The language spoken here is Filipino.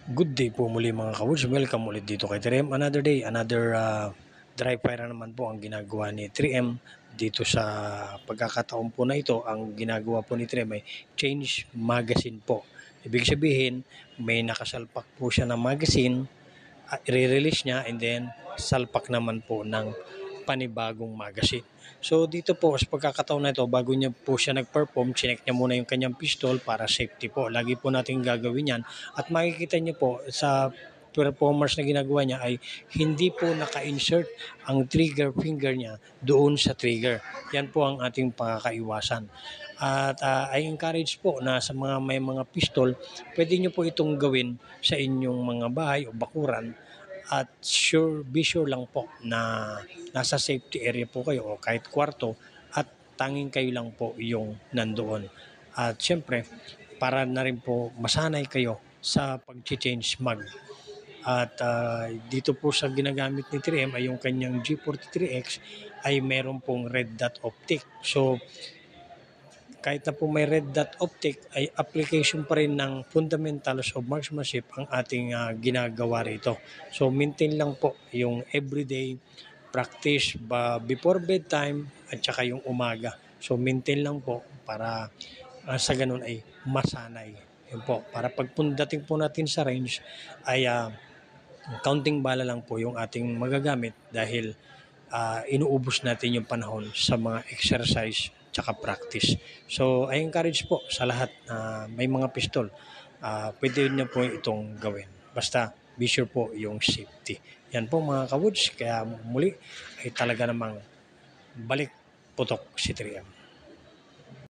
Good day po muli mga ka-Woods. Welcome ulit dito kay 3M. Another day, another dry fire naman po ang ginagawa ni 3M. Dito sa pagkakataon po na ito, ang ginagawa po ni 3M ay change magazine po. Ibig sabihin, may nakasalpak po siya ng magazine, i-release niya, and then salpak naman po ng panibagong magazine. So dito po sa pagkakataon na ito, bago niya po siya nag-perform, chinek niya muna yung kanyang pistol para safety po. Lagi po natin gagawin yan. At makikita niyo po sa performance na ginagawa niya ay hindi po naka-insert ang trigger finger niya doon sa trigger. Yan po ang ating pakakaiwasan. At I encourage po na sa mga may mga pistol, pwede niyo po itong gawin sa inyong mga bahay o bakuran, at be sure lang po na nasa safety area po kayo o kahit kwarto, at tanging kayo lang po yung nandoon. At syempre, para na rin po masanay kayo sa pag-change mag. At dito po sa ginagamit ni 3M ay yung kanyang G43X ay meron pong red dot optic. So kahit na po may red dot optic, ay application pa rin ng fundamentals of marksmanship ang ating ginagawa rito. So maintain lang po yung everyday practice before bedtime at saka yung umaga. So maintain lang po para sa ganun ay masanay. Yun po, para pagpundating po natin sa range ay counting bala lang po yung ating magagamit, dahil inuubos natin yung panahon sa mga exercise tsaka practice. So, I encourage po sa lahat na may mga pistol, pwede nyo po itong gawin. Basta, be sure po yung safety. Yan po mga ka-Woods, kaya muli ay talaga namang balik putok si 3M.